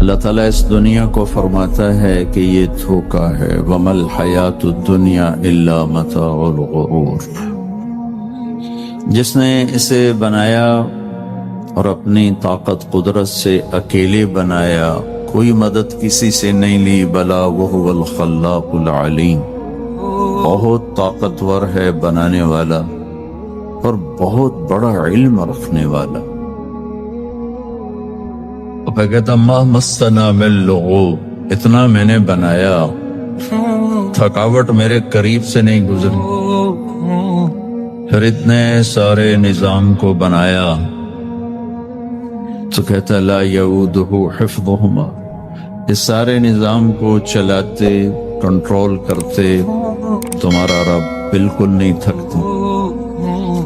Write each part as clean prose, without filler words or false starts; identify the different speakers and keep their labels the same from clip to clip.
Speaker 1: اللہ تعالیٰ اس دنیا کو فرماتا ہے کہ یہ دھوکہ ہے وَمَا الْحَيَاةُ الدُّنْيَا إِلَّا مَتَاعُ الْغُرُورِ۔ جس نے اسے بنایا اور اپنی طاقت قدرت سے اکیلے بنایا، کوئی مدد کسی سے نہیں لی، بلا وَهُوَ الْخَلَّاقُ الْعَلِيمُ، بہت طاقتور ہے بنانے والا اور بہت بڑا علم رکھنے والا۔ اور کہتا مَا مَسَّنَا مِن لُغُوبٍ، اتنا میں نے بنایا، تھکاوٹ میرے قریب سے نہیں گزری۔ پھر اتنے سارے نظام کو بنایا تو کہتا لا یعودہ حفظہما، اس سارے نظام کو چلاتے کنٹرول کرتے تمہارا رب بالکل نہیں تھکتا۔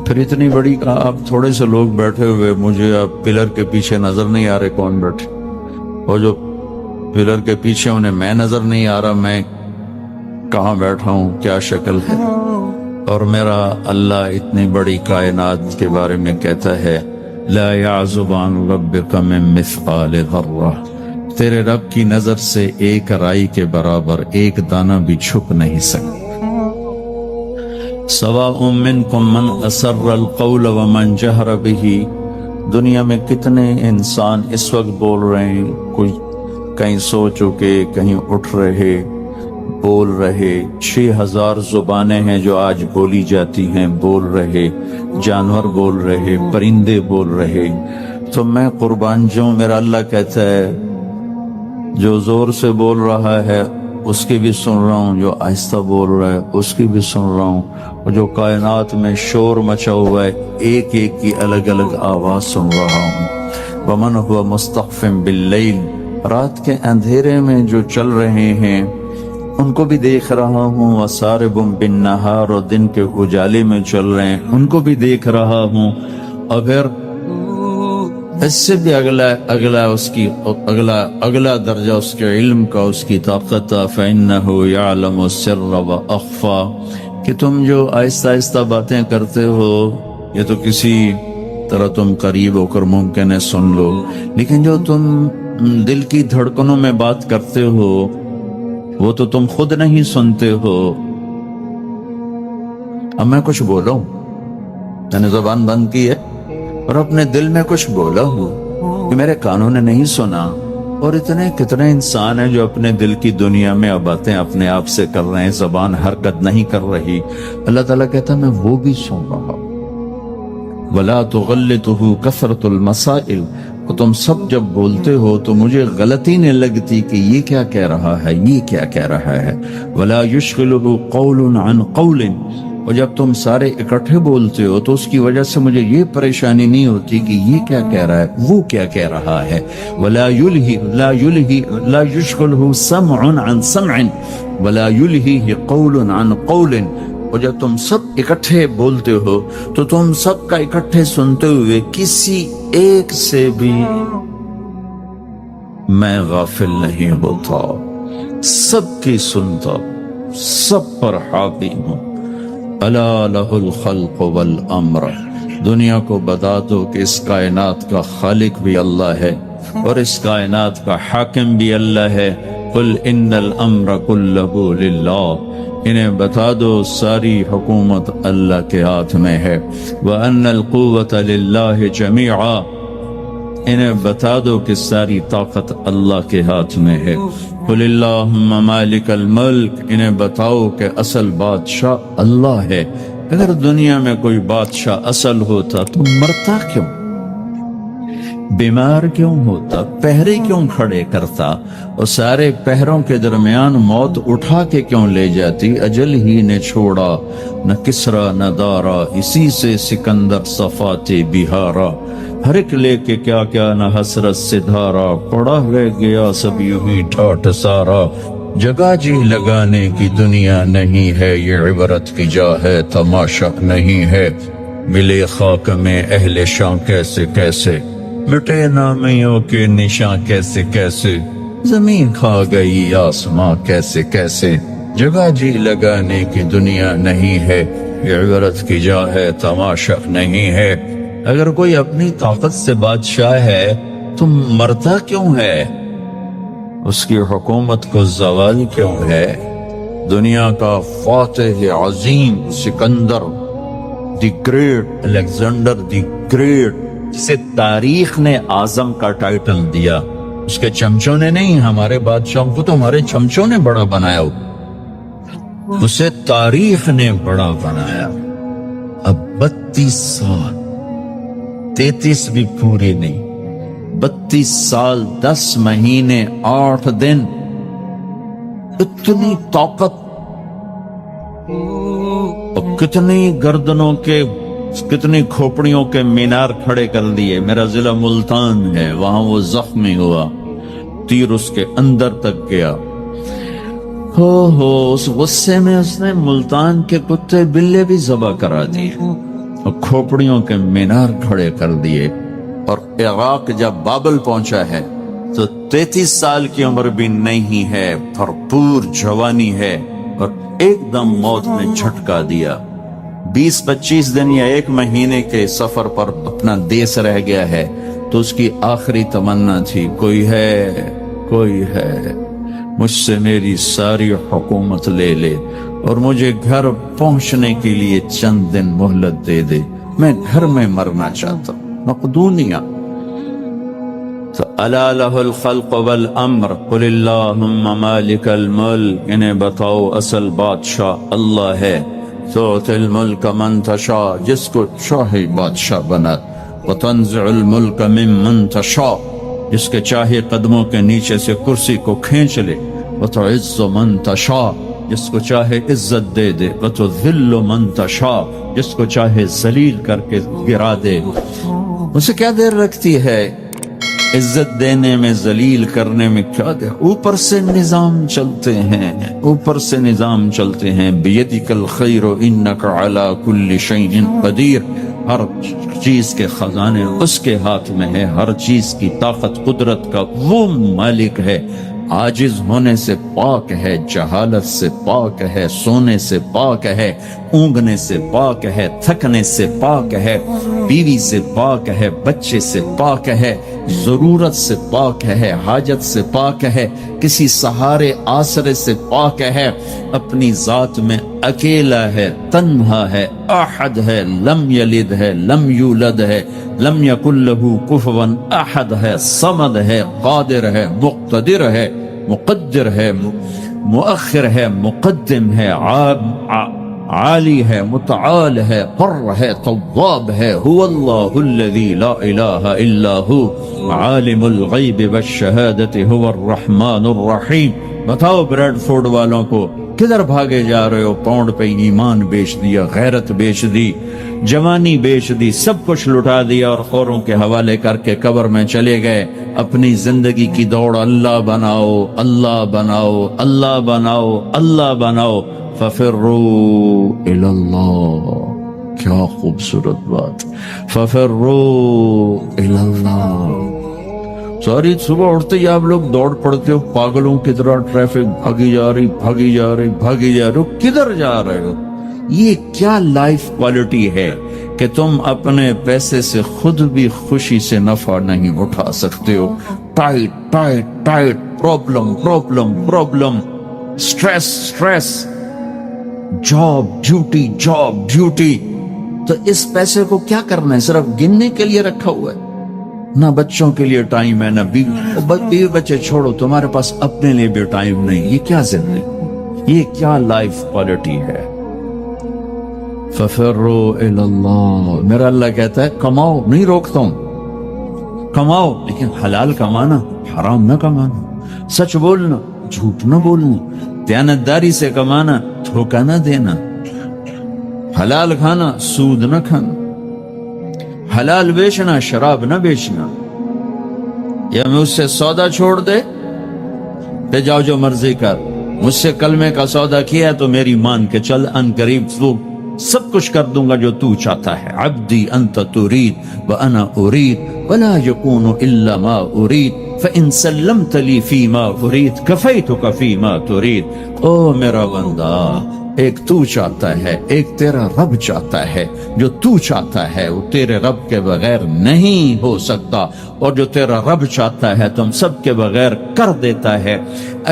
Speaker 1: پھر اتنی بڑی کہا آپ تھوڑے سے لوگ بیٹھے ہوئے، مجھے آپ پلر کے پیچھے نظر نہیں آ رہے کون بیٹھے، اور جو پلر کے پیچھے انہیں میں نظر نہیں آ رہا میں کہاں بیٹھا ہوں، کیا شکل ہے۔ اور میرا اللہ اتنی بڑی کائنات کے بارے میں کہتا ہے لا يعزب عن ربك من مثقال ذرہ، تیرے رب کی نظر سے ایک رائی کے برابر ایک دانہ بھی چھپ نہیں سکتا۔ سواء منکم من اسر القول ومن جہر بہ، دنیا میں کتنے انسان اس وقت بول رہے ہیں، کوئی کہیں سو چکے، کہیں اٹھ رہے، بول رہے، 6000 زبانیں ہیں جو آج بولی جاتی ہیں، بول رہے، جانور بول رہے، پرندے بول رہے۔ تو میں قربان جاؤں، میرا اللہ کہتا ہے جو زور سے بول رہا ہے اس کی بھی سن رہا ہوں، جو آہستہ بول رہا ہے اس کی بھی سن رہا ہوں، اور جو کائنات میں شور مچا ہوا ہے ایک ایک کی الگ الگ آواز سن رہا ہوں۔ وَمَنْ هُوَ مُسْتَخْفٍ بِاللَّيْلِ، رات کے اندھیرے میں جو چل رہے ہیں ان کو بھی دیکھ رہا ہوں، وَسَارِبٌ بِالنَّهَارِ، اور دن کے اجالے میں چل رہے ہیں ان کو بھی دیکھ رہا ہوں۔ اگر اس سے بھی اگلا درجہ اس کے علم کا، اس کی طاقت، فَإِنَّهُ يَعْلَمُ السِّرَّ وَأَخْفَى، کہ تم جو آہستہ آہستہ باتیں کرتے ہو یہ تو کسی طرح تم قریب ہو کر ممکن ہے سن لو، لیکن جو تم دل کی دھڑکنوں میں بات کرتے ہو وہ تو تم خود نہیں سنتے ہو۔ اب میں کچھ بولا ہوں، میں نے زبان بند کی ہے اور اپنے دل میں کچھ بولا ہوں کہ میرے کانوں نے نہیں سنا، اور اتنے کتنے انسان ہیں جو اپنے دل کی دنیا میں اب باتیں اپنے آپ سے کر رہے ہیں، زبان حرکت نہیں کر رہی۔ اللہ تعالیٰ کہتا میں وہ بھی سن رہا ہوں۔ وَلَا تُغَلِّطُهُ كَثْرَةُ الْمَسَائِلِ، تم سب جب بولتے ہو تو مجھے غلطی نہیں لگتی کہ یہ کیا کہہ رہا ہے، یہ کیا کہہ رہا ہے۔ وَلَا يُشْغِلُهُ قَوْلٌ عَنْ قَوْلٍ، اور جب تم سارے اکٹھے بولتے ہو تو اس کی وجہ سے مجھے یہ پریشانی نہیں ہوتی کہ یہ کیا کہہ رہا ہے، وہ کیا کہہ رہا ہے۔ وَلَا يُشْغِلُهُ سَمْعٌ عَنْ سَمْعٍ وَلَا يُلْهِهِ قَوْلٌ عَنْ قَوْلٍ، اور جب تم سب اکٹھے بولتے ہو تو تم سب کا اکٹھے سنتے ہوئے کسی ایک سے بھی میں غافل نہیں ہوتا، سب کی سنتا، سب پر حاوی ہوں۔ الا لہ الخلق والامر، دنیا کو بتا دو کہ اس کائنات کا خالق بھی اللہ ہے اور اس کائنات کا حاکم بھی اللہ ہے۔ قل ان الامر کلہ للہ، انہیں بتا دو ساری حکومت اللہ کے ہاتھ میں ہے۔ وَأَنَّ الْقُوَّةَ لِلَّهِ جَمِيعًا، انہیں بتا دو کہ ساری طاقت اللہ کے ہاتھ میں ہے۔ قُلِ اللَّهُمَّ مَالِكَ الْمُلْكِ، انہیں بتاؤ کہ اصل بادشاہ اللہ ہے۔ اگر دنیا میں کوئی بادشاہ اصل ہوتا تو مرتا کیوں، بیمار کیوں ہوتا، پہرے کیوں کھڑے کرتا، اور سارے پہروں کے درمیان موت اٹھا کے کیوں لے جاتی۔ اجل ہی نے چھوڑا نہ کسرا نہ دارا، اسی سے سکندر صفات بہارا، ہر ایک لے کے کیا کیا نہ حسرت سے دھارا، پڑا رہ گیا سب یوں ہی ٹھاٹھ سارا۔ جگہ جی لگانے کی دنیا نہیں ہے، یہ عبرت کی جا ہے تماشا نہیں ہے۔ ملے خاک میں اہل شاں کیسے کیسے، مٹے نامیوں کے نشاں کیسے کیسے، زمین کھا گئی آسماں کیسے کیسے۔ جگہ جی لگانے کی دنیا نہیں ہے، یہ عبرت کی جا ہے تماشا نہیں ہے۔ اگر کوئی اپنی طاقت سے بادشاہ ہے تو مرتا کیوں ہے؟ اس کی حکومت کو زوال کیوں ہے؟ دنیا کا فاتح عظیم سکندر the great, Alexander the great, جسے تاریخ نے اعظم کا ٹائٹل دیا، اس کے چمچوں نے نہیں، ہمارے بادشاہوں کو تو ہمارے چمچوں نے بڑا بنایا، اسے تاریخ نے بڑا بنایا۔ اب 32 سال، 33 بھی پوری نہیں، 32 سال 10 مہینے 8 دن، اتنی طاقت اور کتنی گردنوں کے، کتنی کھوپڑیوں کے مینار کھڑے کر دیے۔ میرا ضلع ملتان ہے، وہاں وہ زخمی ہوا، تیر اس کے اندر تک گیا۔ اس غصے میں اس نے ملتان کے کتے بلے بھی ذبح کرا دیے اور کھوپڑیوں کے مینار کھڑے کر دیے۔ اور عراق جب بابل پہنچا ہے تو 33 سال کی عمر بھی نہیں ہے، بھرپور جوانی ہے، اور ایک دم موت نے جھٹکا دیا۔ 20-25 دن یا 1 مہینے کے سفر پر اپنا دیس رہ گیا ہے، تو اس کی آخری تمنا تھی، کوئی ہے، کوئی ہے، مجھ سے میری ساری حکومت لے لے اور مجھے گھر پہنچنے کے لیے چند دن مہلت دے دے، میں گھر میں مرنا چاہتا ہوں۔ مقدونیہ تو الا لہ الخلق والامر قل اللہم مالک الملک، انہیں بتاؤ اصل بادشاہ اللہ ہے، تؤتی الملک من تشاء، جس کو چاہے بادشاہ بنا، وتنزع الملک ممن تشاء، جس کے چاہے قدموں کے نیچے سے کرسی کو کھینچ لے، وتعز من تشاء، جس کو چاہے عزت دے دے، وتذل من تشاء، جس کو چاہے ذلیل کر کے گرا دے۔ اسے کیا دیر رکھتی ہے عزت دینے میں، ذلیل کرنے میں، کیا دیر؟ اوپر سے نظام چلتے ہیں، اوپر سے نظام چلتے ہیں۔ بیدک الخیر انک علی کل شیء قدیر، ہر چیز کے خزانے اس کے ہاتھ میں ہے، ہر چیز کی طاقت قدرت کا وہ مالک ہے۔ عاجز ہونے سے پاک ہے، جہالت سے پاک ہے، سونے سے پاک ہے، اونگنے سے پاک ہے، تھکنے سے پاک ہے، بیوی سے پاک ہے، بچے سے پاک ہے، ضرورت سے پاک ہے، حاجت سے پاک ہے، کسی سہارے آسرے سے پاک ہے، اپنی ذات میں اکیلا ہے، تنہا ہے، احد ہے، لم یلد ہے، لم یولد ہے، لم یکن لہ کفوا احد ہے، صمد ہے، قادر ہے، مقتدر ہے، مقدر ہے، مؤخر ہے، مقدم ہے، عالی ہے، متعال ہے، حر ہے، تواب ہے، هو اللہ الذی لا الہ الا ہو عالم الغیب والشہادۃ هو الرحمن الرحیم۔ بتاؤ بریڈ فوڈ والوں کو، کدھر بھاگے جا رہے ہو؟ پاؤنڈ پہ ایمان بیچ دیا، غیرت بیچ دی، جوانی بیچ دی، سب کچھ لٹا دیا اور خوروں کے حوالے کر کے قبر میں چلے گئے۔ اپنی زندگی کی دوڑ اللہ بناؤ، اللہ بناؤ، اللہ بناؤ، اللہ بناؤ، ففروا الی اللہ۔ کیا خوبصورت بات، ففروا الی اللہ۔ ساری صبح اٹھتے ہی آپ لوگ دوڑ پڑتے ہو پاگلوں کی طرح، ٹریفک بھاگی جا رہی، بھاگی جا رہی، بھاگی جا رہے ہو، کدھر جا رہے ہو؟ یہ کیا لائف کوالٹی ہے کہ تم اپنے پیسے سے خود بھی خوشی سے نفع نہیں اٹھا سکتے ہو؟ Tight tight tight, problem problem problem, stress stress, job duty job duty. تو اس پیسے کو کیا کرنا ہے؟ صرف گننے کے لیے رکھا ہوا ہے؟ نہ بچوں کے لیے ٹائم ہے، نہ بیوی بچے چھوڑو، تمہارے پاس اپنے لیے بھی ٹائم نہیں۔ یہ کیا زندگی، یہ کیا لائف کوالٹی ہے؟ ففروا الی اللہ۔ میرا اللہ کہتا ہے کماؤ، نہیں روکتا ہوں، کماؤ، لیکن حلال کمانا، حرام نہ کمانا، سچ بولنا، جھوٹ نہ بولنا، دیانتداری سے کمانا، دھوکہ نہ دینا، حلال کھانا، سود نہ کھانا، حلال بیچنا، شراب نہ بیچنا۔ یا مجھ سے سودا چھوڑ دے، تے جاؤ جو مرضی کر، مجھ سے کلمے کا سودا کیا تو میری مان کے چل، ان قریب تو سب کچھ کر دوں گا جو تو چاہتا ہے۔ عبدی انت ترید وانا ارید ولا یکون الا ما ارید فان سلمت لی فیما ارید کفیتک فیما ترید۔ او میرا بندہ، ایک تو چاہتا ہے، ایک تیرا رب چاہتا ہے۔ جو تو چاہتا ہے وہ تیرے رب کے بغیر نہیں ہو سکتا، اور جو تیرا رب چاہتا ہے تم سب کے بغیر کر دیتا ہے۔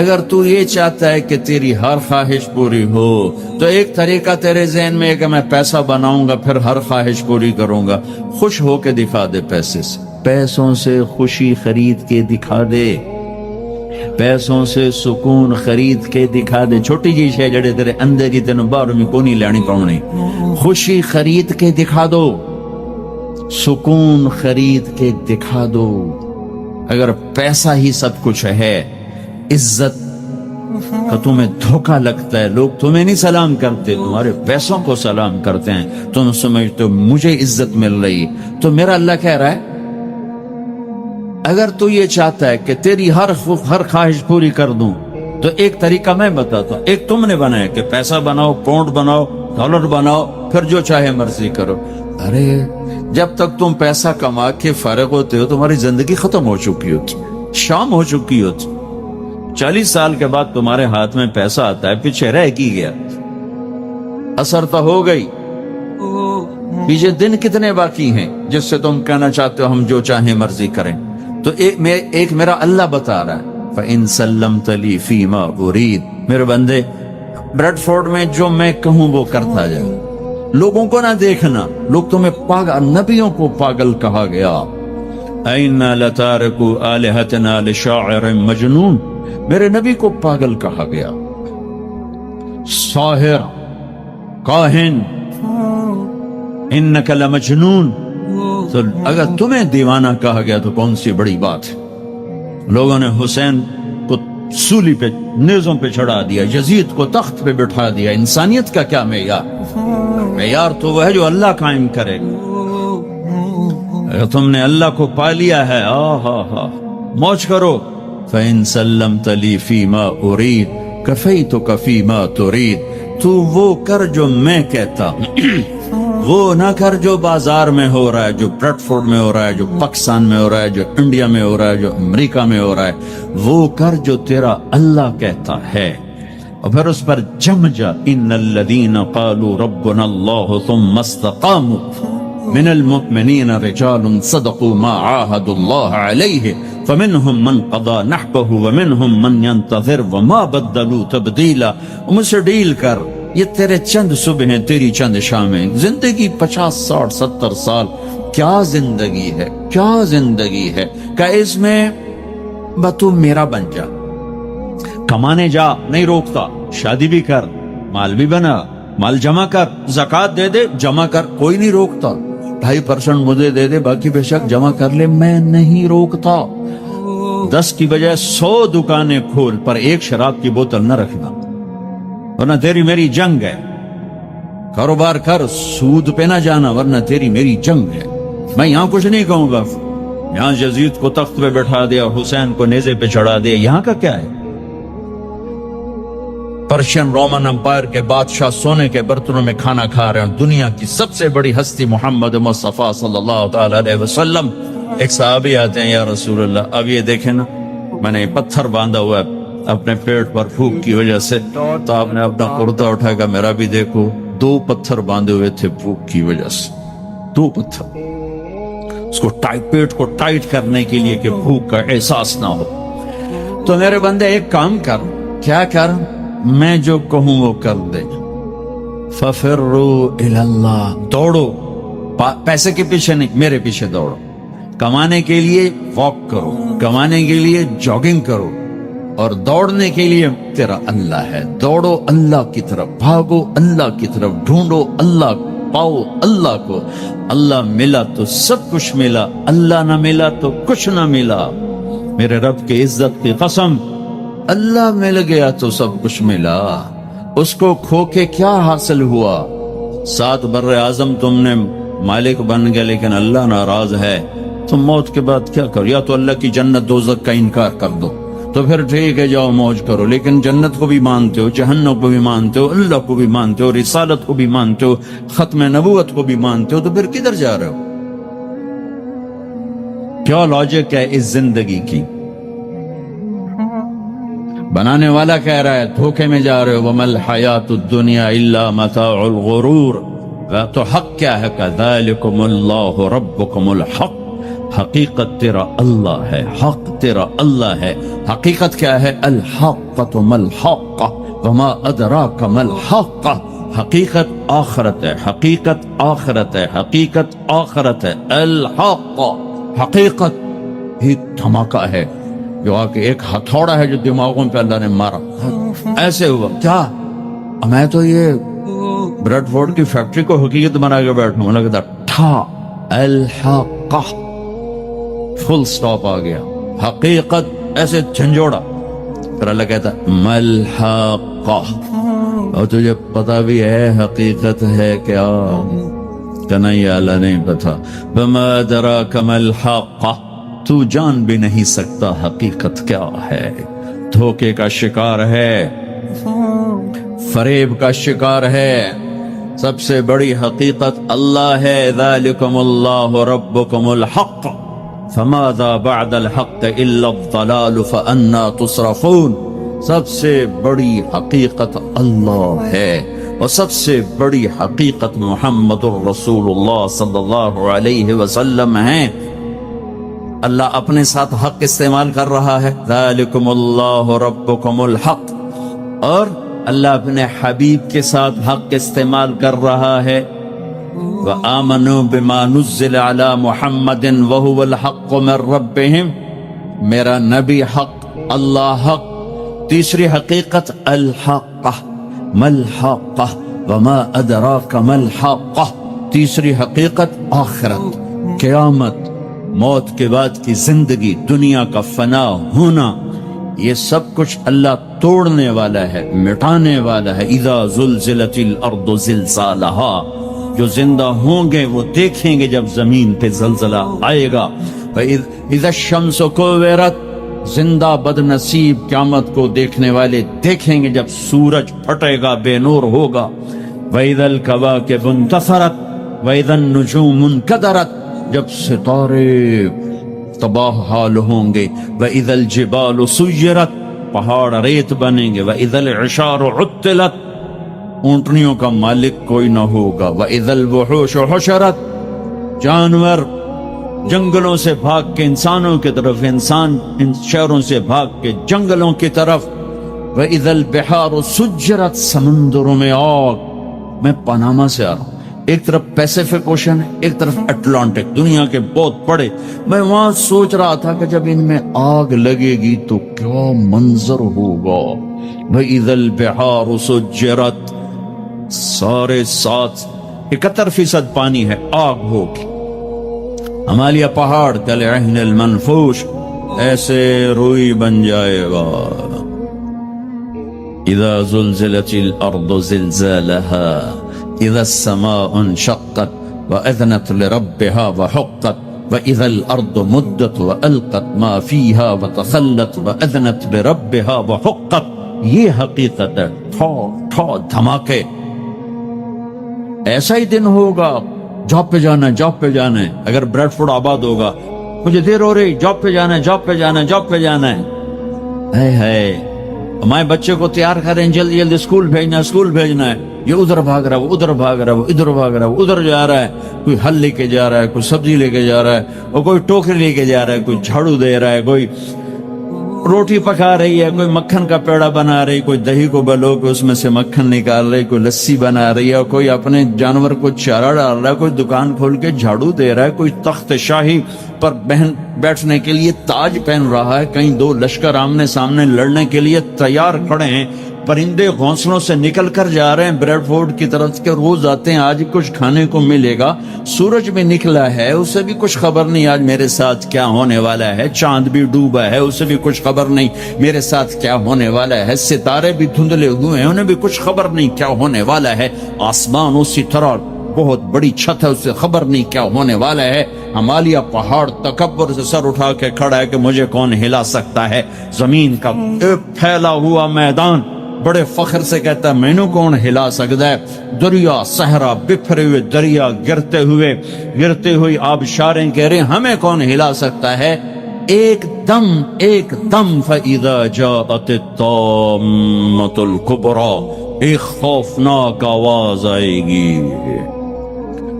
Speaker 1: اگر تو یہ چاہتا ہے کہ تیری ہر خواہش پوری ہو تو ایک طریقہ تیرے ذہن میں ہے کہ میں پیسہ بناؤں گا پھر ہر خواہش پوری کروں گا۔ خوش ہو کے دکھا دے پیسے سے، پیسوں سے خوشی خرید کے دکھا دے، پیسوں سے سکون خرید کے دکھا دے۔ چھوٹی جی شے جڑے تیرے اندر کی تینوں باہر میں کونی لینی پاؤنی، خوشی خرید کے دکھا دو، سکون خرید کے دکھا دو۔ اگر پیسہ ہی سب کچھ ہے، عزت کا تمہیں دھوکہ لگتا ہے، لوگ تمہیں نہیں سلام کرتے، تمہارے پیسوں کو سلام کرتے ہیں، تم سمجھتے ہو مجھے عزت مل رہی، تو میرا اللہ کہہ رہا ہے اگر تو یہ چاہتا ہے کہ تیری ہر خواہش پوری کر دوں تو ایک طریقہ میں بتاتا ہوں۔ ایک تم نے بنایا کہ پیسہ بناؤ، پاؤنڈ بناؤ، ڈالر بناؤ، پھر جو چاہے مرضی کرو۔ ارے جب تک تم پیسہ کما کے فارغ ہوتے ہو تمہاری زندگی ختم ہو چکی ہوتی، شام ہو چکی ہوتی۔ 40 سال کے بعد تمہارے ہاتھ میں پیسہ آتا ہے، پیچھے رہ کی گیا، اثر تو ہو گئی، پیچھے دن کتنے باقی ہیں جس سے تم کہنا چاہتے ہو ہم جو چاہیں مرضی کریں۔ تو ایک میرا اللہ بتا رہا ہے فَإِن سَلَّمْتَ لِي فِي مَا أُرِيدُ، میرے بندے بریڈ فورڈ میں جو میں کہوں وہ کرتا جائے، لوگوں کو نہ دیکھنا، لوگ تمہیں پاگل، نبیوں کو پاگل کہا گیا۔ أَإِنَّا لَتَارِكُو آلِهَتِنَا لِشَاعِرٍ مَجْنُونٍ، میرے نبی کو پاگل کہا گیا، ساحر، کاہن، اِنَّكَ لَمَجْنُونَ۔ تو اگر تمہیں دیوانہ کہا گیا تو کون سی بڑی بات ہے۔ لوگوں نے حسین کو سولی پہ، نیزوں پہ چڑھا دیا، یزید کو تخت پہ بٹھا دیا، انسانیت کا کیا معیار؟ معیار تو وہ ہے جو اللہ قائم کرے۔ اگر تم نے اللہ کو پا لیا ہے، موج کرو۔ فَإِن سَلَّمْتَ لِي فِي مَا أُرِيدُ كَفَيْتُكَ فِي مَا تُرِيدُ، تو وہ کر جو میں کہتا، وہ نہ کر جو بازار میں ہو رہا ہے، جو بریڈ فورڈ میں ہو رہا ہے، جو پاکستان میں ہو رہا ہے، جو انڈیا میں ہو رہا ہے، جو امریکہ میں ہو رہا ہے، وہ کر جو تیرا اللہ کہتا ہے، اور پھر اس پر جم جا۔ ان الذین قالوا ربنا اللہ ثم استقاموا من المؤمنین رجال صدقوا ما عاهدوا اللہ علیہ فمنهم من قضى نحبه ومنهم من ينتظر وما بدلوا تبدیلا۔ مجھ سے ڈیل کر، یہ تیرے چند صبح ہیں، تیری چند شامیں، زندگی 50 60 70 سال، کیا زندگی ہے، کیا زندگی ہے کہ اس میں تو میرا بن جا، کمانے جا، نہیں روکتا، شادی بھی کر، مال بھی بنا، مال جمع کر، زکوٰۃ دے دے، جمع کر، کوئی نہیں روکتا، 2.5% مجھے دے دے، باقی بے شک جمع کر لے، میں نہیں روکتا۔ 10 کی بجائے 100 دکانیں کھول، پر ایک شراب کی بوتل نہ رکھنا، ورنہ تیری میری جنگ ہے۔ کاروبار کر، سود پہ نہ جانا، ورنہ تیری میری جنگ ہے۔ میں یہاں کچھ نہیں کہوں گا، یہاں یزید کو تخت پہ بٹھا دیا، حسین کو نیزے پہ چڑھا دیا، یہاں کا کیا ہے؟ پرشین رومن امپائر کے بادشاہ سونے کے برتنوں میں کھانا کھا رہے ہیں، دنیا کی سب سے بڑی ہستی محمد مصطفیٰ صلی اللہ تعالی علیہ وسلم۔ ایک صحابی آتے ہیں، یا رسول اللہ، اب یہ دیکھیں نا، میں نے پتھر باندھا ہوا ہے اپنے پیٹ پر بھوک کی وجہ سے، تو آپ نے اپنا کرتا اٹھا کر میرا بھی دیکھو، 2 پتھر باندھے ہوئے تھے بھوک کی وجہ سے، 2 پتھر، اس کو پیٹ کو ٹائٹ کرنے کے لیے کہ بھوک کا احساس نہ ہو۔ تو میرے بندے ایک کام کر، کیا کر؟ میں جو کہوں وہ کر دے۔ فَفِرُّوا إِلَى اللَّهِ، دوڑو، پیسے کے پیچھے نہیں، میرے پیچھے دوڑو۔ کمانے کے لیے واک کرو، کمانے کے لیے جاگنگ کرو، اور دوڑنے کے لیے تیرا اللہ ہے۔ دوڑو اللہ کی طرف، بھاگو اللہ کی طرف، ڈھونڈو اللہ، پاؤ اللہ کو۔ اللہ ملا تو سب کچھ ملا، اللہ نہ ملا تو کچھ نہ ملا۔ میرے رب کی عزت کی قسم، اللہ مل گیا تو سب کچھ ملا، اس کو کھو کے کیا حاصل ہوا؟ 7 بر اعظم تم نے مالک بن گئے، لیکن اللہ ناراض ہے، تم موت کے بعد کیا کرو؟ یا تو اللہ کی جنت دوزخ کا انکار کر دو، تو پھر ٹھیک ہے جاؤ موج کرو، لیکن جنت کو بھی مانتے ہو، جہنم کو بھی مانتے ہو، اللہ کو بھی مانتے ہو، رسالت کو بھی مانتے ہو، ختم نبوت کو بھی مانتے ہو، تو پھر کدھر جا رہے ہو؟ کیا لاجک ہے اس زندگی کی؟ بنانے والا کہہ رہا ہے دھوکے میں جا رہے ہو، وَمَا الْحَيَاةُ الدُّنْيَا إِلَّا مَتَاعُ الْغُرُورِ. تو حق کیا ہے؟ كَذَلِكُمُ اللَّهُ رَبُّكُمُ الْحَقُّ. حقیقت تیرا اللہ ہے، حق تیرا اللہ ہے. حقیقت کیا ہے؟ الحقۃ ما الحق وما ادراک ما الحق. حقیقت آخرت ہے، حقیقت آخرت ہے، حقیقت آخرت ہے. الحق حقیقت ہی دھماکہ ہے جو آ کے ایک ہتھوڑا ہے جو دماغوں پہ اللہ نے مارا. ایسے ہوا کیا میں تو یہ بریڈ فورڈ کی فیکٹری کو حقیقت بنا کے بیٹھوں. اللہ کہتا ٹھا الحق، فل سٹاپ آ گیا. حقیقت ایسے جھنجھوڑا. پھر اللہ کہتا ملحق، اور تجھے پتا بھی ہے حقیقت ہے کیا؟ کنیا اللہ نہیں پتا. بما ادراک ملحق، تو جان بھی نہیں سکتا حقیقت کیا ہے. دھوکے کا شکار ہے، فریب کا شکار ہے. سب سے بڑی حقیقت اللہ ہے. ذالکم اللہ ربکم الحق فماذا بعد الحق الا الضلال فانا تصرفون. سب سے بڑی حقیقت اللہ ہے اور سب سے بڑی حقیقت محمد الرسول اللہ صلی اللہ علیہ وسلم ہے. اللہ اپنے ساتھ حق استعمال کر رہا ہے، ذالکم اللہ ربکم الحق، اور اللہ اپنے حبیب کے ساتھ حق استعمال کر رہا ہے. وآمنوا بما نزل على محمد وهو الحق من ربهم. میرا نبی حق، اللہ حق. تیسری حقیقت الحق ما الحق وما ادراک ما الحق. تیسری حقیقت آخرت، قیامت، موت کے بعد کی زندگی، دنیا کا فنا ہونا. یہ سب کچھ اللہ توڑنے والا ہے، مٹانے والا ہے. اذا زلزلت الارض زلزالها. جو زندہ ہوں گے وہ دیکھیں گے جب زمین پہ زلزلہ آئے گا. اذا الشمس کوورت، زندہ بد نصیب قیامت کو دیکھنے والے دیکھیں گے جب سورج پھٹے گا، بے نور ہوگا. وَإِذَا الْكَوَاكِبُ انتَثَرَتْ وَإِذَا النُّجُومُ انْكَدَرَتْ، جب ستارے تباہ حال ہوں گے. وَإِذَا الْجِبَالُ سُيِّرَتْ، پہاڑ ریت بنیں گے. وَإِذَا الْعِشَارُ عُطِّلَتْ، اونٹنیوں کا مالک کوئی نہ ہوگا. وَإِذَا الْوُحُوشُ حُشِرَتْ، جانور جنگلوں سے بھاگ کے انسانوں کی طرف، انسان ان شہروں سے بھاگ کے جنگلوں کی طرف. وَإِذَا الْبِحَارُ سُجِّرَتْ، سمندروں میں آگ. میں پاناما سے آ رہا ہوں، ایک طرف پیسیفک اوشن ہے، ایک طرف اٹلانٹک، دنیا کے بہت بڑے. میں وہاں سوچ رہا تھا کہ جب ان میں آگ لگے گی تو کیا منظر ہوگا. وَإِذَا الْبِحَارُ سُجِّرَتْ، سارے 71% پانی ہے، آگ ہوگی. ہمالیہ پہاڑ کالعہن المنفوش، ایسے روئی بن جائے گا. اذا زلزلت الارض زلزالها اذا السماء انشقت واذنت لربها وحقت واذا الارض مدت والقت ما فيها وتخلت واذنت لربها وحقت. یہ حقیقت ہے. ٹھو دھماکے. ایسا ہی دن ہوگا. جاب پہ جانا ہے، جاب پہ جانا ہے. اگر بریڈ فورڈ آباد ہوگا، مجھے دیر ہو رہی، جاب پہ جانا ہے، جاب پہ جانا ہے، جاب پہ جانا ہے. ہمارے بچے کو تیار کریں، جلدی جلدی اسکول بھیجنا ہے، اسکول بھیجنا ہے. یہ ادھر بھاگ رہا ہے، وہ ادھر بھاگ رہا ہے، وہ ادھر بھاگ رہا ہے، وہ ادھر جا رہا ہے. کوئی حل لے کے جا رہا ہے، کوئی سبزی لے کے جا رہا ہے، اور کوئی ٹوکری لے کے جا رہا ہے، کوئی جھاڑو دے رہا ہے، کوئی روٹی پکا رہی ہے، کوئی مکھن کا پیڑا بنا رہی، کوئی دہی کو بلو کے اس میں سے مکھن نکال رہی، کوئی لسی بنا رہی ہے، اور کوئی اپنے جانور کو چارہ ڈال رہا ہے، کوئی دکان کھول کے جھاڑو دے رہا ہے، کوئی تخت شاہی پر بیٹھنے کے لیے تاج پہن رہا ہے. کہیں دو لشکر آمنے سامنے لڑنے کے لیے تیار کھڑے ہیں. پرندے گھونسلوں سے نکل کر جا رہے ہیں بریڈ فورڈ کی طرف کے. روز آتے ہیں، آج کچھ کھانے کو ملے گا. سورج بھی نکلا ہے، اسے بھی کچھ خبر نہیں آج میرے ساتھ کیا ہونے والا ہے. چاند بھی ڈوبا ہے، اسے بھی کچھ خبر نہیں میرے ساتھ کیا ہونے والا ہے. ستارے بھی دھندلے ہوئے ہیں، انہیں بھی کچھ خبر نہیں کیا ہونے والا ہے. آسمان اسی طرح بہت بڑی چھت ہے، اسے خبر نہیں کیا ہونے والا ہے. ہمالیہ پہاڑ تکبر سے سر اٹھا کے کھڑا ہے کہ مجھے کون ہلا سکتا ہے. زمین کا ایک پھیلا ہوا میدان بڑے فخر سے کہتا ہے مینو کون ہلا سکتا ہے. دریا صحرا، بکھرے ہوئے دریا، گرتے ہوئی آبشاریں کہہ رہے ہمیں کون ہلا سکتا ہے. ایک دم فَإِذَا جَاءَتِ الطَّامَّةُ الْكُبْرَى، ایک خوفناک آواز آئے گی،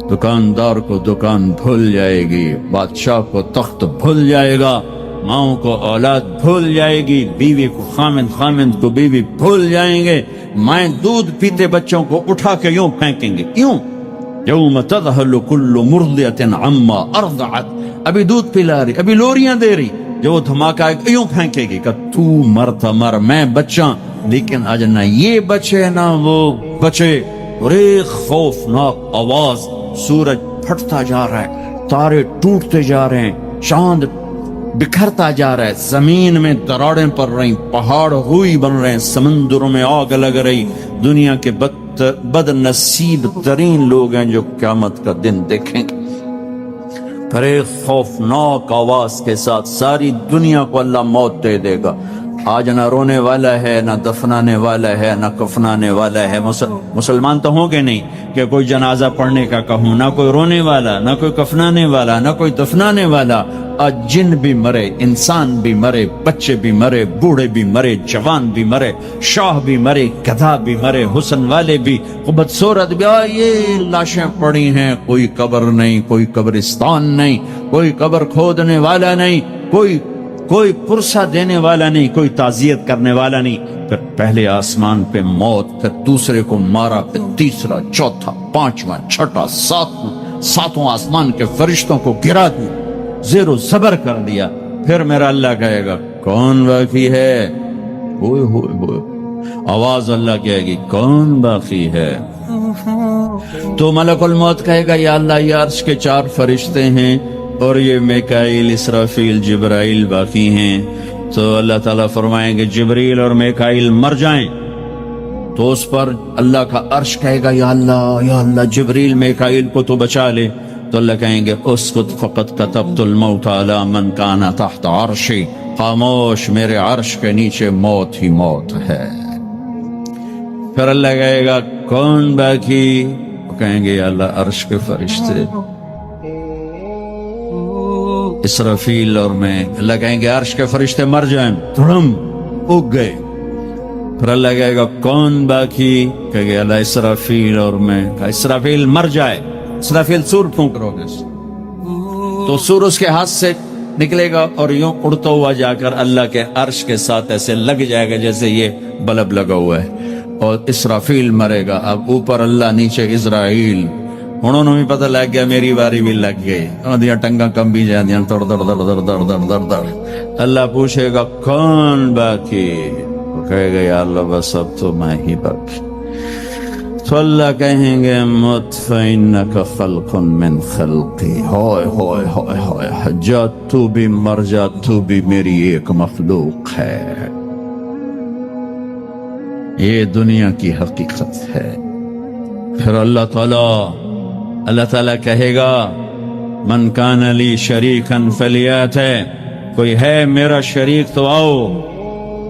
Speaker 1: دکاندار کو دکان بھول جائے گی، بادشاہ کو تخت بھول جائے گا، ماؤں کو اولاد بھول جائے گی، بیوی کو خامند کو بیوی بھول جائیں گے، مائیں دودھ پیتے بچوں کو اٹھا کے یوں پھینکیں گے، یوں یوم تذہل کل مرضعۃ عما ارضعت، ابھی دودھ پلا رہی، ابھی لوریاں دے رہی، جو دھماکہ یوں پھینکے گی کہ تو مرتا مر، میں بچاں، لیکن آج نہ یہ بچے نہ وہ بچے، اور ایک خوفناک آواز، سورج پھٹتا جا رہا ہے، تارے ٹوٹتے جا رہے ہیں، چاند بکھرتا جا رہا ہے، زمین میں دراڑیں پڑ رہی، پہاڑ ہوئی بن رہے ہیں، سمندروں میں آگ لگ رہی، دنیا کے بد نصیب ترین لوگ ہیں جو قیامت کا دن دیکھیں گے۔ پھر ایک خوفناک آواز کے ساتھ ساری دنیا کو اللہ موت دے دے گا، آج نہ رونے والا ہے، نہ دفنانے والا ہے، نہ کفنانے والا ہے۔ مسلمان تو ہوں گے نہیں کہ کوئی جنازہ پڑھنے کا کہوں، نہ کوئی رونے والا، نہ کوئی کفنانے والا، نہ کوئی دفنانے والا۔ آج جن بھی مرے، انسان بھی مرے، بچے بھی مرے، بوڑھے بھی مرے، جوان بھی مرے، شاہ بھی مرے، گدھا بھی مرے، حسن والے بھی، بدصورت بھی، یہ لاشیں پڑی ہیں، کوئی قبر نہیں، کوئی قبرستان نہیں، کوئی قبر کھودنے والا نہیں، کوئی پرسہ دینے والا نہیں، کوئی تعزیت کرنے والا نہیں۔ پھر پہلے آسمان پہ موت، پھر دوسرے کو مارا، پھر تیسرا، چوتھا، پانچواں، چھٹا، ساتواں آسمان کے فرشتوں کو گرا دیا، زیر و زبر کر دیا۔ پھر میرا اللہ کہے گا کون باقی ہے؟ ہوئے ہوئے ہوئے، آواز اللہ کہے گی کون باقی ہے؟ تو ملک الموت کہے گا یا اللہ یہ عرش کے 4 فرشتے ہیں اور یہ میکائیل، اسرافیل، جبرائیل باقی ہیں۔ تو اللہ تعالیٰ فرمائیں گے جبریل اور میکائیل مر جائیں، تو اس پر اللہ کا عرش کہے گا یا اللہ جبریل میکائیل کو تو بچا لے۔ تو اللہ کہیں گے اسکت فقط کتبت الموت علی من کان تحت عرشی، خاموش، میرے عرش کے نیچے موت ہی موت ہے۔ پھر اللہ کہے گا کون باقی؟ کہیں گے یا اللہ عرش کے فرشتے، اسرافیل اور میں۔ اللہ کہیں گے عرش کے فرشتے مر جائیں، دھڑم اگ گئے۔ پھر اللہ کہے گا کون باقی؟ کہے گے اللہ اسرافیل اور میں۔ کہا اسرافیل مر جائے، اسرافیل سور پھونک روگے، تو سور اس کے ہاتھ سے نکلے گا اور یوں اڑتا ہوا جا کر اللہ کے عرش کے ساتھ ایسے لگ جائے گا جیسے یہ بلب لگا ہوا ہے، اور اسرافیل مرے گا۔ اب اوپر اللہ، نیچے اسرائیل، انہوں نے بھی پتہ لگ گیا میری باری بھی لگ گئی، آدھیاں ٹنگاں کم بھی جاندیاں، در در در در در در در در۔ اللہ پوچھے گا کون باقی؟ وہ کہے گا یا اللہ بس اب تو میں ہی باقی۔ تو اللہ کہیں گے مت فإنک خلق من خلقی، ہوئے ہوئے ہوئے ہوئے، جا تو بھی مر جا، تو بھی میری ایک مخلوق ہے۔ یہ دنیا کی حقیقت ہے۔ پھر اللہ تعالیٰ کہے گا من کان لی شریکا فلیات، کوئی ہے میرا شریک تو آؤ،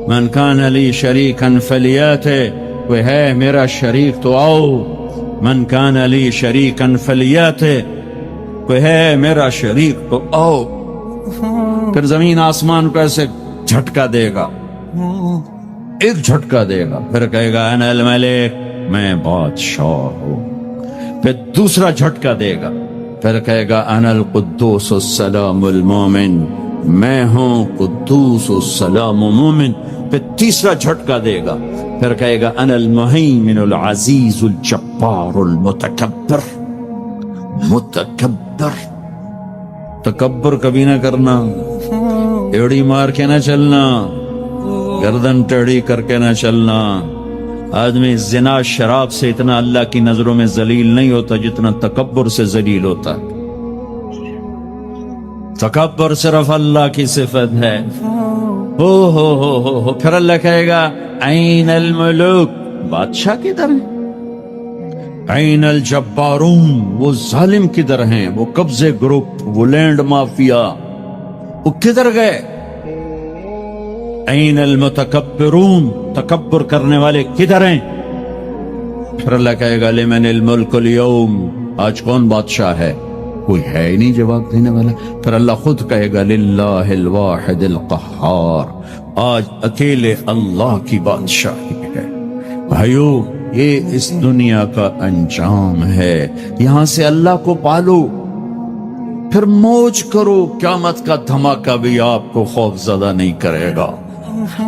Speaker 1: من کان لی شریکا فلیات، کوئی ہے میرا شریک تو آؤ، من کان لی شریکا فلیات، کوئی ہے میرا شریک تو آؤ۔ پھر زمین آسمان کو ایسے جھٹکا دے گا، ایک جھٹکا دے گا، پھر کہے گا انا الملک، میں بادشاہ ہوں۔ پھر دوسرا جھٹکا دے گا، پھر کہے گا انا القدوس السلام المومن، میں ہوں قدوس السلام مومن۔ پھر تیسرا جھٹکا دے گا، پھر کہے گا انا المہیمن العزیز الجبار المتکبر۔ متکبر، تکبر کبھی نہ کرنا، ایڑی مار کے نہ چلنا، گردن ٹیڑھی کر کے نہ چلنا۔ آدمی زنا شراب سے اتنا اللہ کی نظروں میں ذلیل نہیں ہوتا جتنا تکبر سے ذلیل ہوتا ہے۔ تکبر صرف اللہ کی صفت ہے۔ ہو پھر اللہ کہے گا این الملوک، بادشاہ کدھر ہیں؟ این الجبارون، وہ ظالم کدھر ہیں؟ وہ قبضے گروپ، وہ لینڈ مافیا، وہ کدھر گئے؟ این المتکبرون، تکبر کرنے والے کدھر ہیں؟ پھر اللہ کہے گا لمن الملک اليوم، آج کون بادشاہ ہے؟ کوئی ہے ہی نہیں جواب دینے والا. پھر اللہ خود کہے گا للہ الواحد القہار، آج اکیلے اللہ کی بادشاہی ہے. بھائیو یہ اس دنیا کا انجام ہے. یہاں سے اللہ کو پالو، پھر موج کرو، قیامت کا دھماکہ بھی آپ کو خوف زدہ نہیں کرے گا.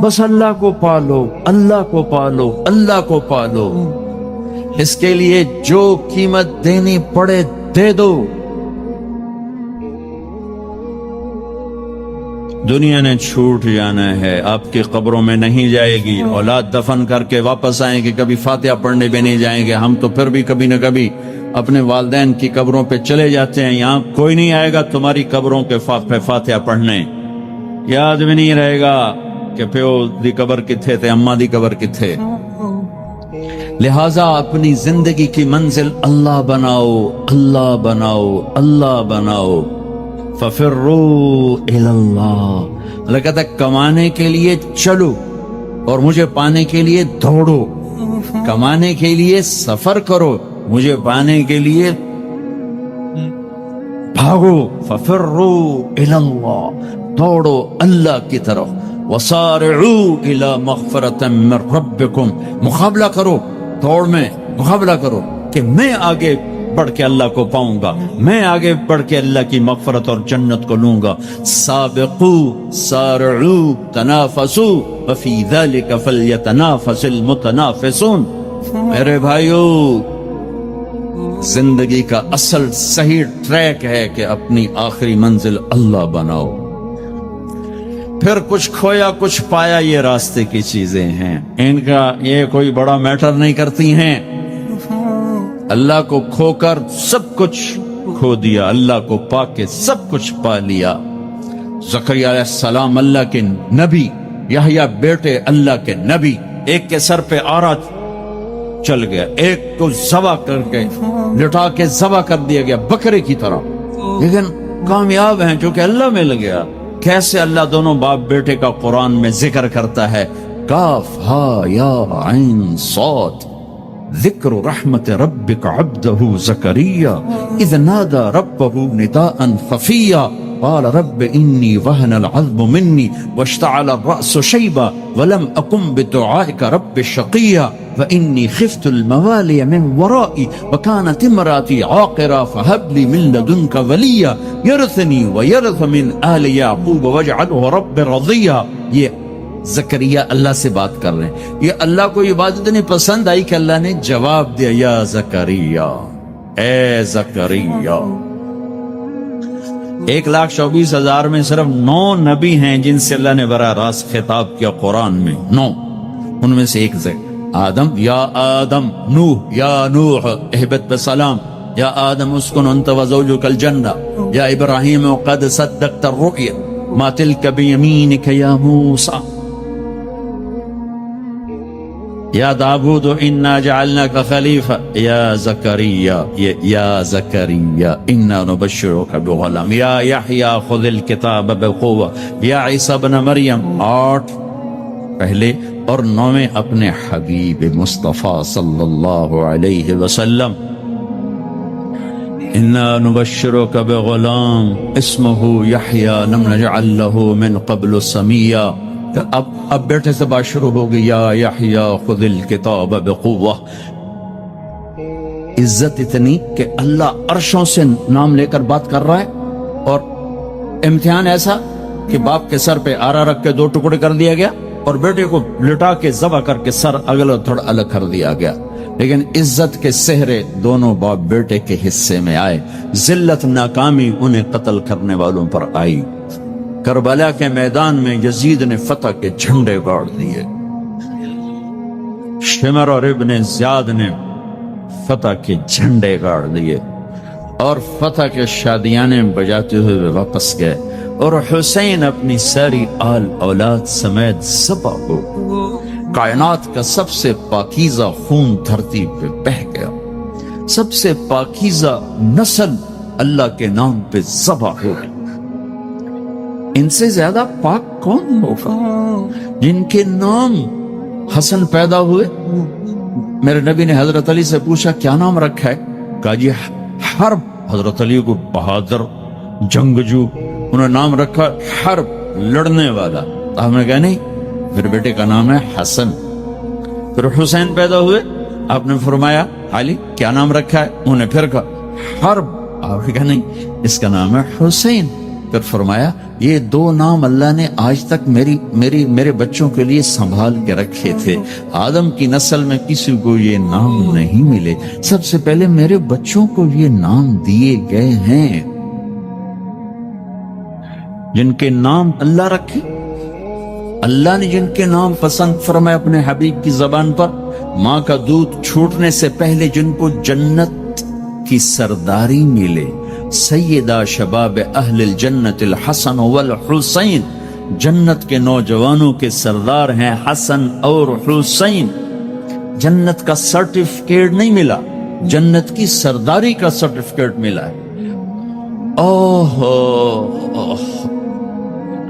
Speaker 1: بس اللہ کو پالو، اللہ کو پالو، اللہ کو پالو. اس کے لیے جو قیمت دینی پڑے دے دو. دنیا نے چھوٹ جانا ہے، آپ کی قبروں میں نہیں جائے گی. اولاد دفن کر کے واپس آئیں گے، کبھی فاتحہ پڑھنے بھی نہیں جائیں گے. ہم تو پھر بھی کبھی نہ کبھی اپنے والدین کی قبروں پہ چلے جاتے ہیں. یہاں کوئی نہیں آئے گا تمہاری قبروں کے پہ فاتحہ پڑھنے. یاد بھی نہیں رہے گا کہ پیو دی قبر کتھے تے، اماں دی قبر کتھے. لہٰذا اپنی زندگی کی منزل اللہ بناؤ، اللہ بناؤ، اللہ بناؤ. فَفِرُّوا إِلَى اللَّهِ. اللہ کہتا ہے کمانے کے لیے چلو اور مجھے پانے کے لیے دوڑو. کمانے کے لیے سفر کرو، مجھے پانے کے لیے بھاگو. فَفِرُّوا إِلَى اللَّهِ. دوڑو اللہ کی طرف. وَصَارِعُوا إِلَى مَغْفِرَةٍ مِّن رَبِّكُمْ. مقابلہ کرو، دوڑ میں مقابلہ کرو کہ میں آگے بڑھ کے اللہ کو پاؤں گا، میں آگے بڑھ کے اللہ کی مغفرت اور جنت کو لوں گا. سابقوا سارعوا تنافسوا وفی ذلک فلیتنافس المتنافسون. میرے بھائیو زندگی کا اصل صحیح ٹریک ہے کہ اپنی آخری منزل اللہ بناؤ. پھر کچھ کھویا کچھ پایا یہ راستے کی چیزیں ہیں، ان کا یہ کوئی بڑا میٹر نہیں کرتی ہیں. اللہ کو کھو کر سب کچھ کھو دیا، اللہ کو پا کے سب کچھ پا لیا. زکریا علیہ السلام اللہ کے نبی، یحییٰ بیٹے اللہ کے نبی، ایک کے سر پہ آرا چل گیا، ایک کو ذبح کر کے لٹا کے ذبح کر دیا گیا بکرے کی طرح، لیکن کامیاب ہیں چونکہ اللہ میں لگ گیا. کیسے اللہ دونوں باپ بیٹے کا قرآن میں ذکر کرتا ہے. کاف ہا یا عین صاد ذکر رحمت ربک عبدہ زکریا اذ نادى ربہ نداء خفیا قال رب انی وہن العظم منی واشتعل الرأس شیبا ولم اکن بدعائک رب شقیا وانی خفت الموالی من ورائی وکانت امراتی عاقرا فہب لی من لدنک ولیا یرثنی ویرث من آل یعقوب واجعلہ رب رضیا. یہ زکریا اللہ سے بات کر رہے ہیں. یہ اللہ کو یہ بات اتنی پسند آئی کہ اللہ نے جواب دیا یا زکریا، اے زکریا. 1,24,000 میں صرف 9 نبی ہیں جن سے اللہ نے براہ راست خطاب کیا قرآن میں. 9 ان میں سے ایک آدم. یا آدم، نوح یا نوح اہبت بسلام، یا آدم اسکن انت وزوجک الجنہ، یا ابراہیم قد صدقت الرؤیا ما تلک بیمینک یا موسیٰ، یا داود انا جعلناک خلیفہ، یا زکریا، یا زکریا انا نبشرک بغلام، یا یحییٰ خذ الکتاب بقوہ، یا عیسیٰ ابن مریم. 8 پہلے اور 9 اپنے حبیب مصطفیٰ صلی اللہ علیہ وسلم. انا نبشرک بغلام اسمہ یحییٰ لم نجعل له من قبل سمیا. اب بیٹے سے بات شروع ہو گئی، یا یحییٰ خذ الکتاب بقوہ. عزت اتنی کہ اللہ عرشوں سے نام لے کر بات کر رہا ہے، اور امتحان ایسا کہ باپ کے سر پہ آرا رکھ کے 2 ٹکڑے کر دیا گیا اور بیٹے کو لٹا کے ذبح کر کے سر اگلا تھوڑا الگ کر دیا گیا. لیکن عزت کے سہرے دونوں باپ بیٹے کے حصے میں آئے. ذلت ناکامی انہیں قتل کرنے والوں پر آئی. کربلا کے میدان میں یزید نے فتح کے جھنڈے گاڑ دیے. شمر اور ابن زیاد نے فتح کے جھنڈے گاڑ دیے اور فتح کے شادیانے بجاتے ہوئے واپس گئے. اور حسین اپنی ساری آل اولاد سمیت ذبح ہو. کائنات کا سب سے پاکیزہ خون دھرتی پہ بہہ گیا. سب سے پاکیزہ نسل اللہ کے نام پہ ذبح ہو گئی. ان سے زیادہ پاک کون ہوگا؟ جن کے نام حسن پیدا ہوئے. میرے نبی نے حضرت علی سے پوچھا کیا نام رکھا ہے؟ کہا جی ہر حضرت علی کو بہادر جنگجو، انہوں نے نام رکھا حرب، لڑنے والا. آپ نے کہا نہیں، پھر بیٹے کا نام ہے حسن. پھر حسین پیدا ہوئے، آپ نے فرمایا علی کیا نام رکھا ہے؟ انہوں نے پھر کہا حرب. آپ نے کہا نہیں، اس کا نام ہے حسین. پھر فرمایا یہ دو نام اللہ نے آج تک میرے بچوں کے لیے سنبھال کے رکھے تھے. آدم کی نسل میں کسی کو یہ نام نہیں ملے، سب سے پہلے میرے بچوں کو یہ نام دیے گئے ہیں. جن کے نام اللہ رکھے، اللہ نے جن کے نام پسند فرمائے اپنے حبیب کی زبان پر، ماں کا دودھ چھوٹنے سے پہلے جن کو جنت کی سرداری ملے، سیدہ شباب اہل الجنت الحسن والحسین، جنت کے نوجوانوں کے سردار ہیں حسن اور حسین. جنت کا سرٹیفکیٹ نہیں ملا، جنت کی سرداری کا سرٹیفکیٹ ملا ہے.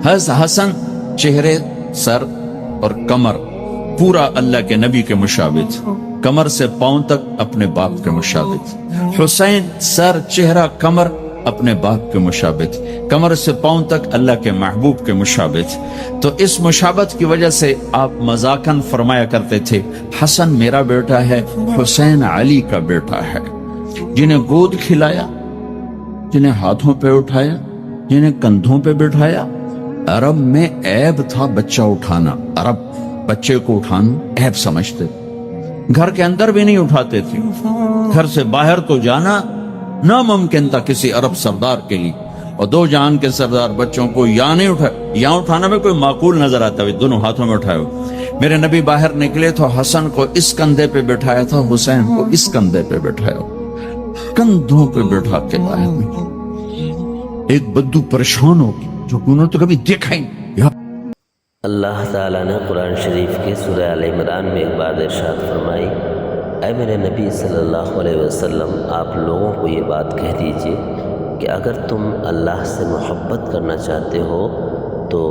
Speaker 1: حسن چہرے، سر اور کمر پورا اللہ کے نبی کے مشابہ تھا، کمر سے پاؤں تک اپنے باپ کے مشابہ تھا. حسین سر، چہرہ، کمر اپنے باپ کے مشابہ تھے، کمر سے پاؤں تک اللہ کے محبوب کے مشابہ تھے. تو اس مشابہت کی وجہ سے آپ مذاقاً فرمایا کرتے تھے حسن میرا بیٹا ہے، حسین علی کا بیٹا ہے. جنہیں گود کھلایا، جنہیں ہاتھوں پہ اٹھایا، جنہیں کندھوں پہ بٹھایا. عرب میں عیب تھا بچہ اٹھانا، عرب بچے کو اٹھانا عیب سمجھتے، گھر کے اندر بھی نہیں اٹھاتے تھے. گھر سے باہر تو جانا ناممکن تھا کسی عرب سردار کے لیے، اور دو جہان کے سردار بچوں کو یہاں نہیں یہاں اٹھانا میں کوئی معقول نظر آتا ہے، دونوں ہاتھوں میں اٹھائے ہوئے. میرے نبی باہر نکلے تو حسن کو اس کندھے پہ بٹھایا تھا، حسین کو اس کندھے پہ بٹھایا، کندھوں پہ بٹھا کے باہر نکلے. ایک بدو پریشان ہوگی جو انہوں نے تو کبھی دیکھا ہی نہیں.
Speaker 2: اللہ تعالیٰ نے قرآن شریف کے سورہ آل عمران میں ایک بات ارشاد فرمائی، اے میرے نبی صلی اللہ علیہ وسلم، آپ لوگوں کو یہ بات کہہ دیجئے کہ اگر تم اللہ سے محبت کرنا چاہتے ہو تو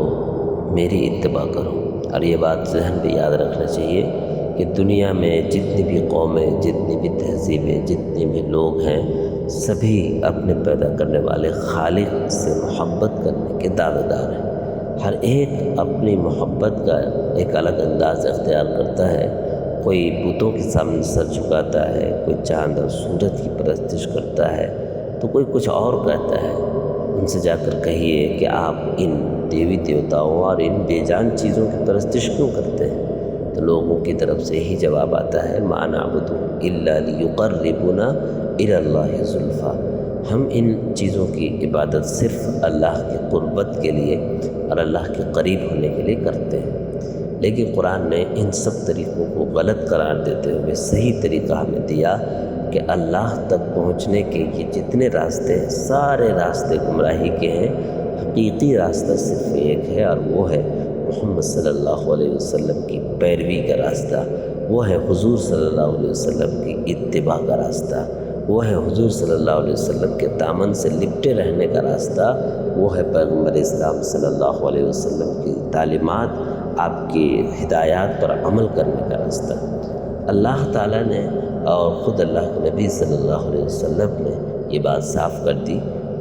Speaker 2: میری اتباع کرو. اور یہ بات ذہن پہ یاد رکھنا چاہیے کہ دنیا میں جتنی بھی قومیں، جتنی بھی تہذیبیں، جتنے بھی لوگ ہیں، سبھی اپنے پیدا کرنے والے خالق سے محبت کرنے کے دعوے دار ہیں. ہر ایک اپنی محبت کا ایک الگ انداز اختیار کرتا ہے. کوئی بتوں کے سامنے سر جھکاتا ہے، کوئی چاند اور سورج کی پرستش کرتا ہے، تو کوئی کچھ اور کہتا ہے. ان سے جا کر کہیے کہ آپ ان دیوی دیوتاؤں اور ان بے جان چیزوں کی پرستش کیوں کرتے ہیں؟ تو لوگوں کی طرف سے یہی جواب آتا ہے ما نعبدهم الا لیقربونا الی اللہ زلفیٰ، ہم ان چیزوں کی عبادت صرف اللہ کی قربت کے لیے اور اللہ کے قریب ہونے کے لیے کرتے ہیں. لیکن قرآن نے ان سب طریقوں کو غلط قرار دیتے ہوئے صحیح طریقہ ہمیں دیا کہ اللہ تک پہنچنے کے یہ جتنے راستے ہیں، سارے راستے گمراہی کے ہیں. حقیقی راستہ صرف ایک ہے، اور وہ ہے محمد صلی اللہ علیہ وسلم کی پیروی کا راستہ، وہ ہے حضور صلی اللہ علیہ وسلم کی اتباع کا راستہ، وہ ہے حضور صلی اللہ علیہ وسلم کے دامن سے لپٹے رہنے کا راستہ، وہ ہے پیغمبر اسلام صلی اللہ علیہ وسلم کی تعلیمات، آپ کی ہدایات پر عمل کرنے کا راستہ. اللہ تعالیٰ نے اور خود اللہ کے نبی صلی اللہ علیہ وسلم نے یہ بات صاف کر دی.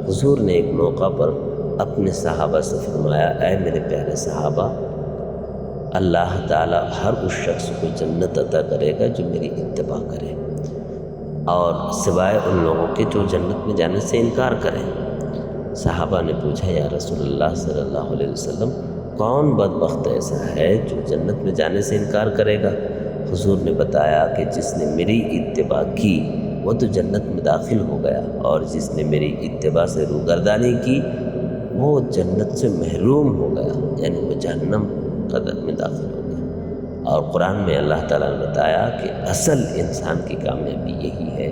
Speaker 2: حضور نے ایک موقع پر اپنے صحابہ سے فرمایا، اے میرے پیارے صحابہ، اللہ تعالیٰ ہر اس شخص کو جنت عطا کرے گا جو میری اتباع کرے، اور سوائے ان لوگوں کے جو جنت میں جانے سے انکار کریں. صحابہ نے پوچھا یا رسول اللہ صلی اللہ علیہ وسلم، کون بدبخت ایسا ہے جو جنت میں جانے سے انکار کرے گا؟ حضور نے بتایا کہ جس نے میری اتباع کی وہ تو جنت میں داخل ہو گیا، اور جس نے میری اتباع سے روگردانی کی وہ جنت سے محروم ہو گیا، یعنی وہ جہنم میں داخل ہو گیا. اور قرآن میں اللہ تعالیٰ نے بتایا کہ اصل انسان کی کامیابی یہی ہے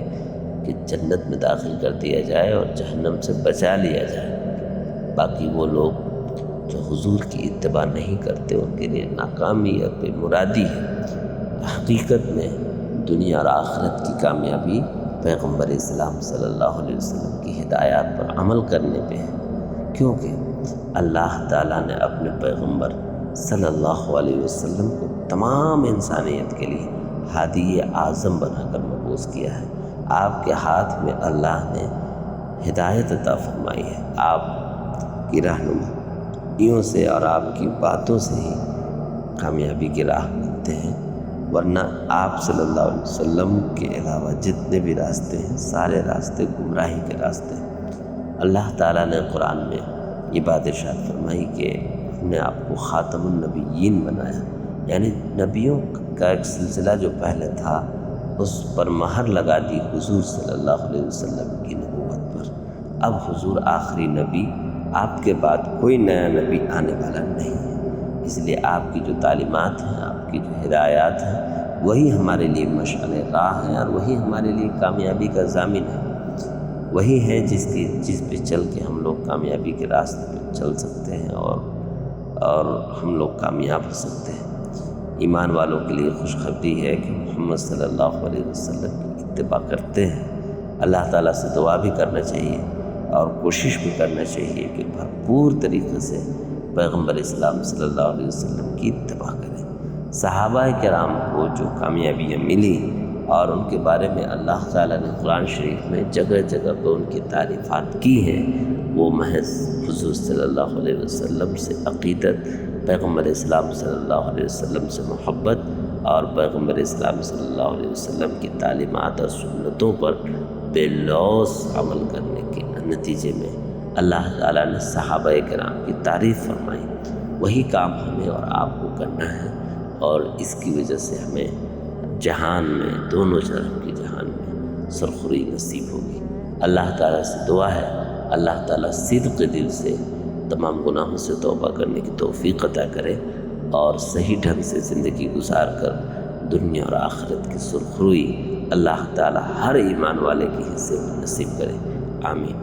Speaker 2: کہ جنت میں داخل کر دیا جائے اور جہنم سے بچا لیا جائے. باقی وہ لوگ جو حضور کی اتباع نہیں کرتے ان کے لیے ناکامی اور بے مرادی ہے. حقیقت میں دنیا اور آخرت کی کامیابی پیغمبر اسلام صلی اللہ علیہ وسلم کی ہدایات پر عمل کرنے پہ ہے، کیونکہ اللہ تعالیٰ نے اپنے پیغمبر صلی اللہ علیہ وسلم کو تمام انسانیت کے لیے ہادی اعظم بنا کر مبعوث کیا ہے. آپ کے ہاتھ میں اللہ نے ہدایت عطا فرمائی ہے۔ آپ کی رہنمائیوں سے اور آپ کی باتوں سے ہی کامیابی کی راہ ملتے ہیں، ورنہ آپ صلی اللہ علیہ وسلم کے علاوہ جتنے بھی راستے ہیں سارے راستے گمراہی کے راستے ہیں۔ اللہ تعالیٰ نے قرآن میں یہ بات ارشاد فرمائی کہ ہم نے آپ کو خاتم النبیین بنایا، یعنی نبیوں کا ایک سلسلہ جو پہلے تھا اس پر مہر لگا دی حضور صلی اللہ علیہ وسلم کی نبوت پر۔ اب حضور آخری نبی، آپ کے بعد کوئی نیا نبی آنے والا نہیں ہے، اس لیے آپ کی جو تعلیمات ہیں، آپ کی جو ہدایات ہیں، وہی ہمارے لیے مشعل راہ ہیں اور وہی ہمارے لیے کامیابی کا ضامن ہے، وہی ہے جس پہ چل کے ہم لوگ کامیابی کے راستے پہ چل سکتے ہیں اور ہم لوگ کامیاب ہو سکتے ہیں۔ ایمان والوں کے لیے خوشخبری ہے کہ محمد صلی اللہ علیہ وسلم کی اتباع کرتے ہیں۔ اللہ تعالیٰ سے دعا بھی کرنا چاہیے اور کوشش بھی کرنا چاہیے کہ بھرپور طریقے سے پیغمبر اسلام صلی اللہ علیہ وسلم کی اتباع کریں۔ صحابہ کرام کو جو کامیابیاں ملی اور ان کے بارے میں اللہ تعالیٰ نے قرآن شریف میں جگہ جگہ پہ ان کی تعریفات کی ہیں، وہ محض حضور صلی اللہ علیہ وسلم سے عقیدت، پیغمبر اسلام صلی اللہ علیہ وسلم سے محبت اور پیغمبر اسلام صلی اللہ علیہ وسلم کی تعلیمات اور سنتوں پر بے لوث عمل کرنے کے نتیجے میں اللہ تعالیٰ نے صحابہ کرام کی تعریف فرمائی۔ وہی کام ہمیں اور آپ کو کرنا ہے اور اس کی وجہ سے ہمیں جہان میں، دونوں طرف کی جہان میں سرخری نصیب ہوگی۔ اللہ تعالیٰ سے دعا ہے اللہ تعالیٰ صدق دل سے تمام گناہوں سے توبہ کرنے کی توفیق عطا کرے اور صحیح ڈھنگ سے زندگی گزار کر دنیا اور آخرت کی سرخروئی اللہ تعالیٰ ہر ایمان والے کی حصے نصیب کرے۔ آمین۔